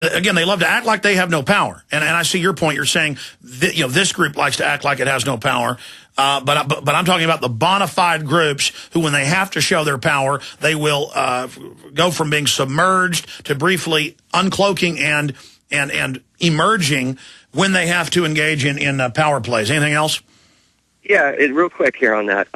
again, they love to act like they have no power. And I see your point. You're saying that, this group likes to act like it has no power. But I'm talking about the bona fide groups who, when they have to show their power, they will go from being submerged to briefly uncloaking and emerging when they have to engage in power plays. Anything else? Yeah, real quick here on that.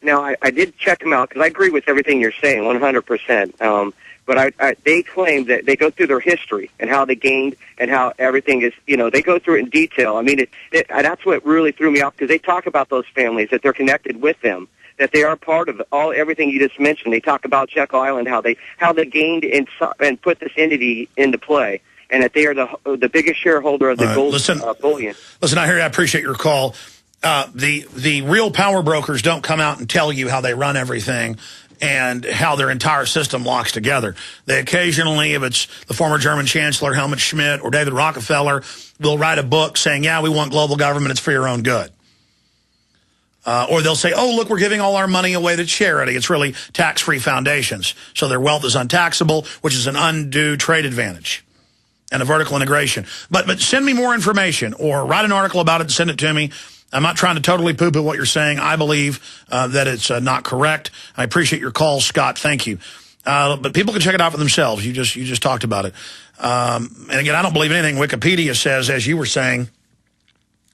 Now, I did check them out because I agree with everything you're saying, 100%. But they claim that they go through their history and how they gained and how everything is, they go through it in detail. I mean, that's what really threw me off, because they talk about those families, that they're connected with them, that they are part of everything you just mentioned. They talk about Jekyll Island, how they gained and put this entity into play, and that they are the biggest shareholder of the gold bullion. Listen, I appreciate your call. The real power brokers don't come out and tell you how they run everything and how their entire system locks together. They occasionally, if it's the former German Chancellor Helmut Schmidt or David Rockefeller, will write a book saying, yeah, we want global government, it's for your own good. Or they'll say, oh, look, we're giving all our money away to charity. It's really tax-free foundations. So their wealth is untaxable, which is an undue trade advantage and a vertical integration. But send me more information or write an article about it and send it to me. I'm not trying to totally poo-poo what you're saying. I believe that it's not correct. I appreciate your call, Scott. Thank you. But people can check it out for themselves. You just talked about it. And again, I don't believe anything Wikipedia says, as you were saying,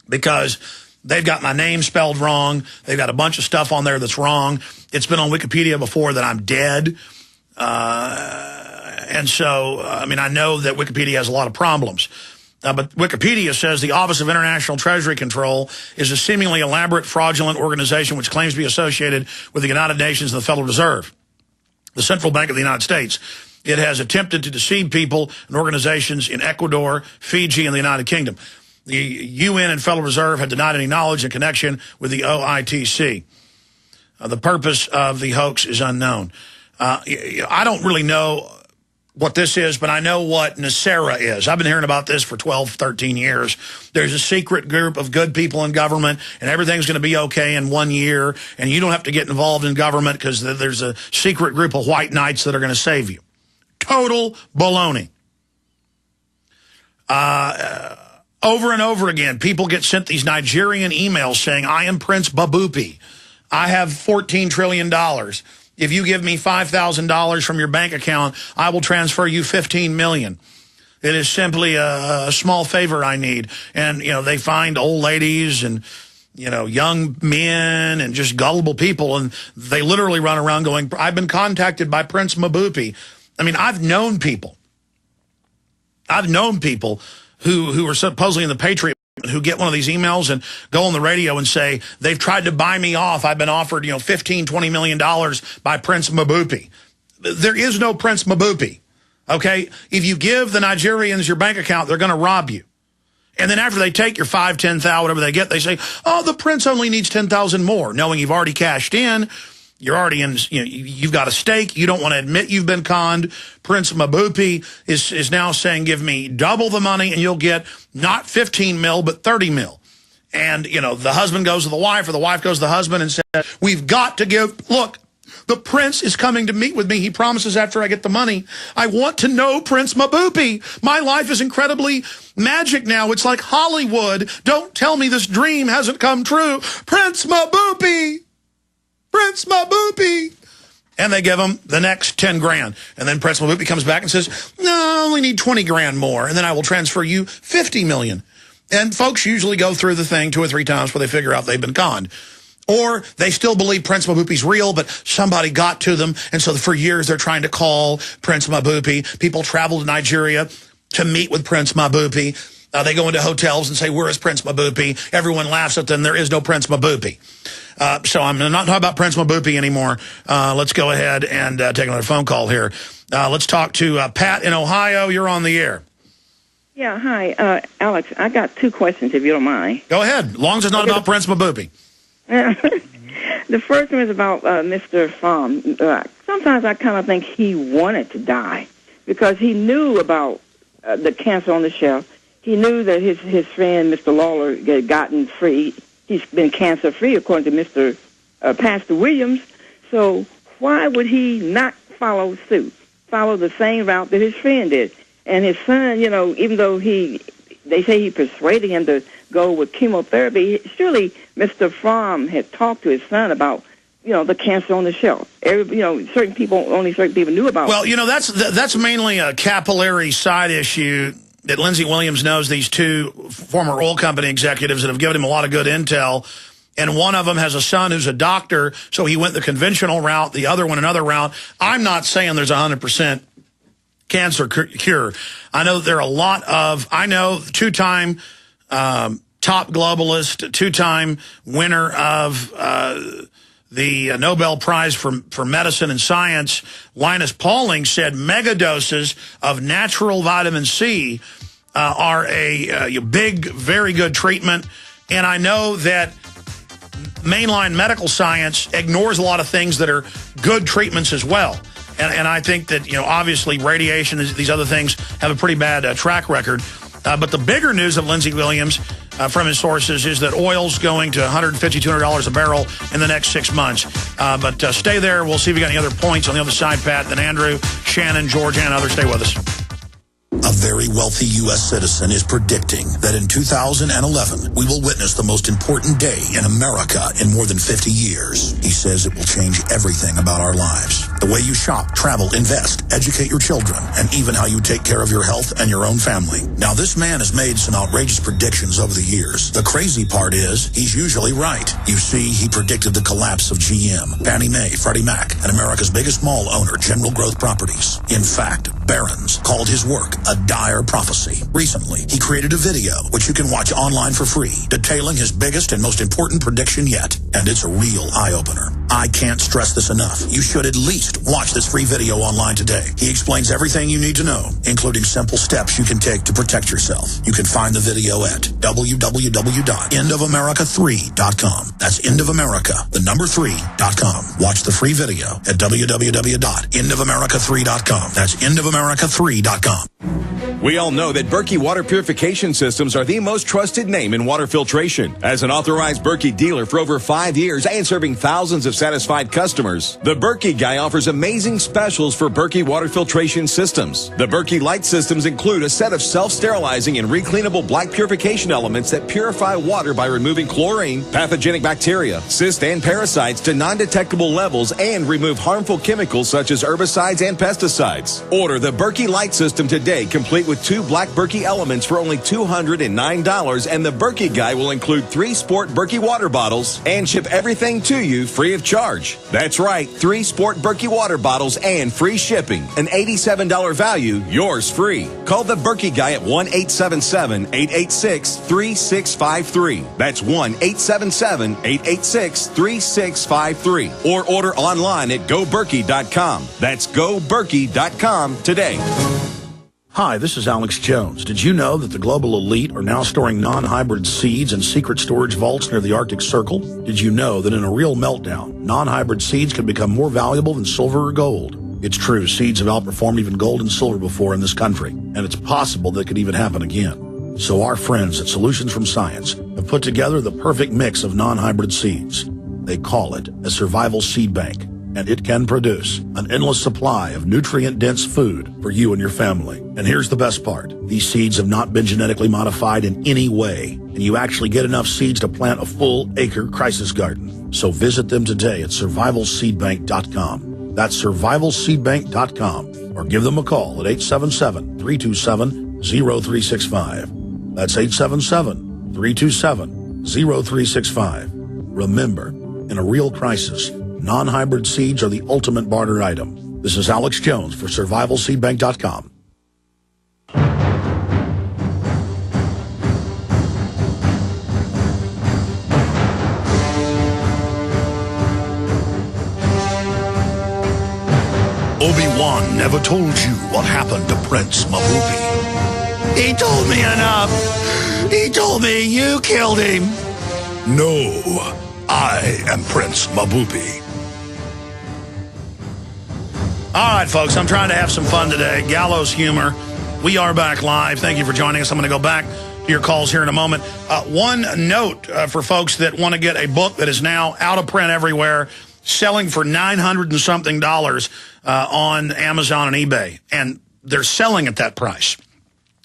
because they've got my name spelled wrong. They've got a bunch of stuff on there that's wrong. It's been on Wikipedia before that I'm dead. And so, I mean, I know that Wikipedia has a lot of problems. But Wikipedia says the Office of International Treasury Control is a seemingly elaborate, fraudulent organization which claims to be associated with the United Nations and the Federal Reserve, the Central Bank of the United States. It has attempted to deceive people and organizations in Ecuador, Fiji, and the United Kingdom. The UN and Federal Reserve have denied any knowledge in connection with the OITC. The purpose of the hoax is unknown. I don't really know what this is, but I know what NESARA is. I've been hearing about this for 12, 13 years. There's a secret group of good people in government, and everything's going to be okay in 1 year, and you don't have to get involved in government because there's a secret group of white knights that are going to save you. Total baloney. Over and over again, people get sent these Nigerian emails saying, I am Prince Babupi. I have $14 trillion. If you give me $5,000 from your bank account, I will transfer you $15 million. It is simply a small favor I need. And, they find old ladies and, young men and just gullible people, and they literally run around going, I've been contacted by Prince Mabupi. I mean, I've known people who are supposedly in the Patriot who get one of these emails and go on the radio and say, they've tried to buy me off. I've been offered, $15, $20 million by Prince Mabupi. There is no Prince Mabupi, okay? If you give the Nigerians your bank account, they're going to rob you. And then after they take your 5, 10,000, whatever they get, they say, oh, the prince only needs 10,000 more, knowing you've already cashed in. You're already in, you've got a stake. You don't want to admit you've been conned. Prince Mabupi is now saying, give me double the money and you'll get not 15 mil, but 30 mil. And, the husband goes to the wife or the wife goes to the husband and says, we've got to look, the prince is coming to meet with me. He promises after I get the money. I want to know Prince Mabupi. My life is incredibly magic now. It's like Hollywood. Don't tell me this dream hasn't come true. Prince Mabupi. Prince Mabupi. And they give him the next 10 grand. And then Prince Mabupi comes back and says, no, I only need 20 grand more. And then I will transfer you 50 million. And folks usually go through the thing 2 or 3 times before they figure out they've been conned. Or they still believe Prince Mabupi's real, but somebody got to them. And so for years they're trying to call Prince Mabupi. People travel to Nigeria to meet with Prince Mabupi. They go into hotels and say, where is Prince Mabupi? Everyone laughs at them. There is no Prince Mabupi. So I'm not talking about Prince Mabupi anymore. Let's go ahead and take another phone call here. Let's talk to Pat in Ohio. You're on the air. Yeah, hi. Alex, I got 2 questions, if you don't mind. Go ahead, as long as it's not about Prince Mabupi. The first one is about Mr. Pham. Sometimes I kind of think he wanted to die because he knew about the cancer on the shelf. He knew that his friend, Mr. Lawler, had gotten free. He's been cancer-free, according to Mr. Pastor Williams. So why would he not follow suit, follow the same route that his friend did? And his son, you know, even though they say he persuaded him to go with chemotherapy, surely Mr. Fromm had talked to his son about, you know, the cancer on the shelf. Only certain people knew about. Well, you know, that's mainly a capillary side issue that Lindsey Williams knows these two former oil company executives that have given him a lot of good intel. And one of them has a son who's a doctor, so he went the conventional route, the other one another route. I'm not saying there's 100% cancer cure. I know there are a lot of, two-time top globalist, two-time winner of the Nobel Prize for Medicine and Science, Linus Pauling, said megadoses of natural vitamin C are a big, very good treatment. And I know that mainline medical science ignores a lot of things that are good treatments as well. And I think that, you know, obviously radiation, these other things have a pretty bad track record. But the bigger news of Lindsey Williams from his sources is that oil's going to $150, $200 a barrel in the next 6 months. But stay there. We'll see if we got any other points on the other side, Pat. Then Andrew, Shannon, George, and others. Stay with us. A very wealthy U.S. citizen is predicting that in 2011, we will witness the most important day in America in more than 50 years. He says it will change everything about our lives. The way you shop, travel, invest, educate your children, and even how you take care of your health and your own family. Now, this man has made some outrageous predictions over the years. The crazy part is, he's usually right. You see, he predicted the collapse of GM, Fannie Mae, Freddie Mac, and America's biggest mall owner, General Growth Properties. In fact, Barron's called his work a dire prophecy. Recently, he created a video, which you can watch online for free, detailing his biggest and most important prediction yet. And it's a real eye-opener. I can't stress this enough. You should at least watch this free video online today. He explains everything you need to know, including simple steps you can take to protect yourself. You can find the video at www.endofamerica3.com. That's endofamerica3.com. Watch the free video at www.endofamerica3.com. That's endofamerica3.com. We all know that Berkey water purification systems are the most trusted name in water filtration. As an authorized Berkey dealer for over 5 years and serving thousands of satisfied customers, the Berkey Guy offers amazing specials for Berkey water filtration systems. The Berkey Light systems include a set of self-sterilizing and recleanable black purification elements that purify water by removing chlorine, pathogenic bacteria, cysts, and parasites to non-detectable levels and remove harmful chemicals such as herbicides and pesticides. Order the Berkey Light system today, complete with 2 black Berkey elements for only $209, and the Berkey Guy will include 3 sport Berkey water bottles and ship everything to you free of charge. That's right, 3 sport Berkey water bottles and free shipping. An $87 value, yours free. Call the Berkey Guy at 1-877-886-3653. That's 1-877-886-3653. Or order online at goberkey.com. That's goberkey.com today. Hi, this is Alex Jones. Did you know that the global elite are now storing non-hybrid seeds in secret storage vaults near the Arctic Circle? Did you know that in a real meltdown, non-hybrid seeds can become more valuable than silver or gold? It's true, seeds have outperformed even gold and silver before in this country, and it's possible that could even happen again. So our friends at Solutions from Science have put together the perfect mix of non-hybrid seeds. They call it a survival seed bank, and it can produce an endless supply of nutrient-dense food for you and your family. And here's the best part. These seeds have not been genetically modified in any way, and you actually get enough seeds to plant a full-acre crisis garden. So visit them today at survivalseedbank.com. That's survivalseedbank.com, or give them a call at 877-327-0365. That's 877-327-0365. Remember, in a real crisis, non-hybrid seeds are the ultimate barter item. This is Alex Jones for survivalseedbank.com. Obi-Wan never told you what happened to Prince Mabupi. He told me enough. He told me you killed him. No, I am Prince Mabupi. All right, folks, I'm trying to have some fun today. Gallows humor. We are back live. Thank you for joining us. I'm going to go back to your calls here in a moment. One note for folks that want to get a book that is now out of print everywhere, selling for $900 and something on Amazon and eBay. And they're selling at that price.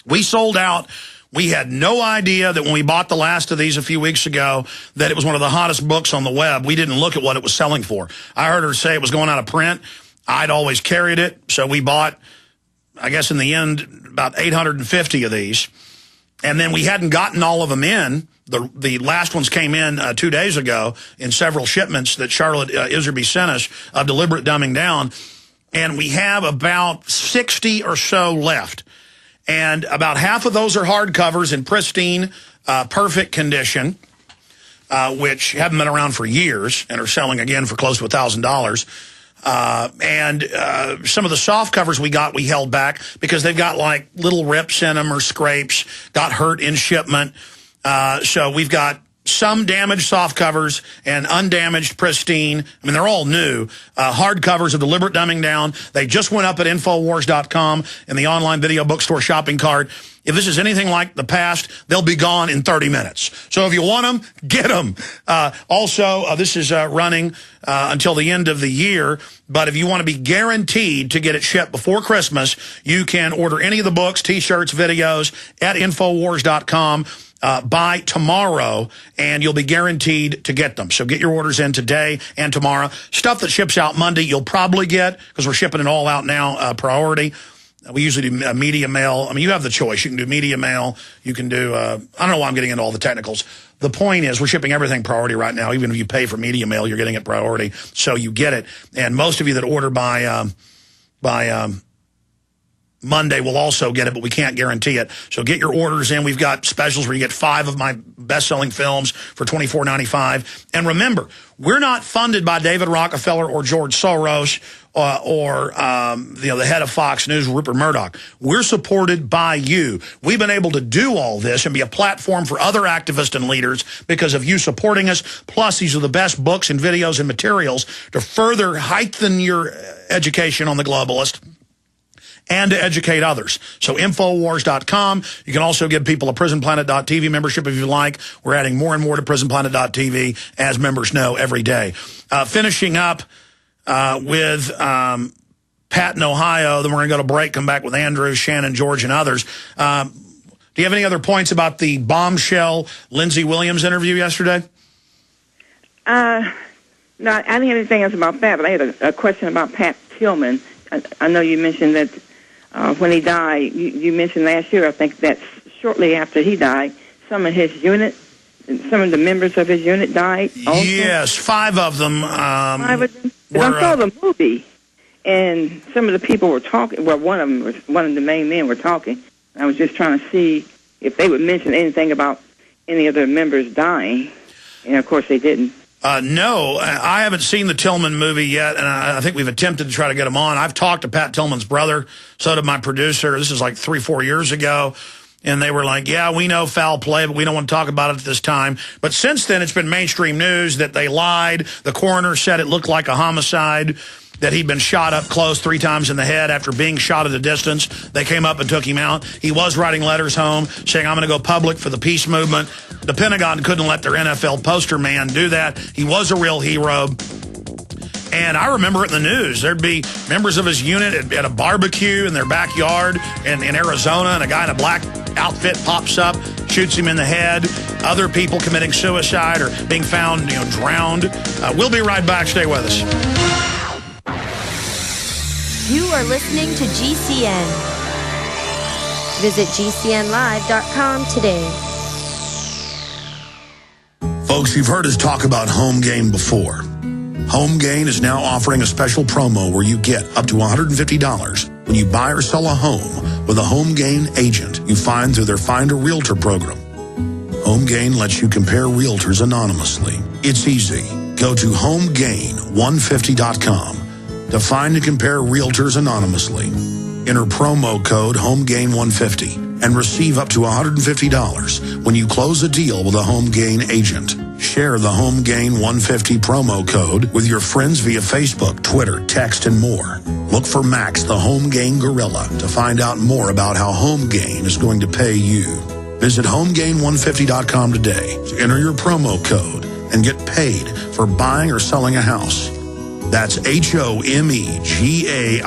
We sold out. We had no idea that when we bought the last of these a few weeks ago that it was one of the hottest books on the web. We didn't look at what it was selling for. I heard her say it was going out of print. I'd always carried it, so we bought, I guess in the end, about 850 of these. And then we hadn't gotten all of them in. The last ones came in 2 days ago in several shipments that Charlotte Iserby sent us of Deliberate Dumbing Down. And we have about 60 or so left. And about half of those are hardcovers in pristine, perfect condition, which haven't been around for years and are selling again for close to $1,000. And some of the soft covers we held back because they've got like little rips in them or scrapes, got hurt in shipment. So we've got some damaged soft covers and undamaged pristine. I mean, they're all new. Hard covers of Deliberate Dumbing Down. They just went up at Infowars.com in the online video bookstore shopping cart. If this is anything like the past, they'll be gone in 30 minutes. So if you want them, get them. Also, this is running until the end of the year. But if you want to be guaranteed to get it shipped before Christmas, you can order any of the books, T-shirts, videos at Infowars.com. By tomorrow, and you'll be guaranteed to get them. So get your orders in today and tomorrow. Stuff that ships out Monday, you'll probably get, because we're shipping it all out now, priority. We usually do media mail. I mean, you have the choice. You can do media mail. You can do, I don't know why I'm getting into all the technicals. The point is we're shipping everything priority right now. Even if you pay for media mail, you're getting it priority. So you get it. And most of you that order by Monday will also get it, but we can't guarantee it. So get your orders in. We've got specials where you get 5 of my best-selling films for $24.95. And remember, we're not funded by David Rockefeller or George Soros or the head of Fox News, Rupert Murdoch. We're supported by you. We've been able to do all this and be a platform for other activists and leaders because of you supporting us. Plus, these are the best books and videos and materials to further heighten your education on the globalist and to educate others. So Infowars.com. You can also give people a PrisonPlanet.tv membership if you like. We're adding more and more to PrisonPlanet.tv, as members know, every day. Finishing up with Pat in Ohio. Then we're going to go to break, come back with Andrew, Shannon, George, and others. Do you have any other points about the bombshell Lindsey Williams interview yesterday? No, I didn't have anything else about that, but I had a question about Pat Tillman. I know you mentioned that when he died, you mentioned last year, I think that shortly after he died, some of his unit, some of the members of his unit died also? Yes, 5 of them. 5 of them? I saw the movie, and some of the people were talking. Well, one of the main men were talking. I was just trying to see if they would mention anything about any of their members dying, and of course they didn't. No, I haven't seen the Tillman movie yet, and I think we've attempted to try to get him on. I've talked to Pat Tillman's brother, so did my producer. This is like 3-4 years ago, and they were like, yeah, we know foul play, but we don't want to talk about it at this time. But since then, it's been mainstream news that they lied. The coroner said it looked like a homicide, that he'd been shot up close 3 times in the head after being shot at a distance. They came up and took him out. He was writing letters home saying, I'm going to go public for the peace movement. The Pentagon couldn't let their NFL poster man do that. He was a real hero. And I remember it in the news. There'd be members of his unit at a barbecue in their backyard in Arizona, and a guy in a black outfit pops up, shoots him in the head. Other people committing suicide or being found, drowned. We'll be right back. Stay with us. You are listening to GCN. Visit GCNlive.com today. Folks, you've heard us talk about Home Gain before. Home Gain is now offering a special promo where you get up to $150 when you buy or sell a home with a Home Gain agent you find through their Find a Realtor program. Home Gain lets you compare realtors anonymously. It's easy. Go to HomeGain150.com to find and compare realtors anonymously. Enter promo code HomeGain150 and receive up to $150 when you close a deal with a Home Gain agent. Share the Home Gain 150 promo code with your friends via Facebook, Twitter, text, and more. Look for Max, the Home Gain Gorilla, to find out more about how Home Gain is going to pay you. Visit HomeGain150.com today to enter your promo code and get paid for buying or selling a house. That's HomeGai.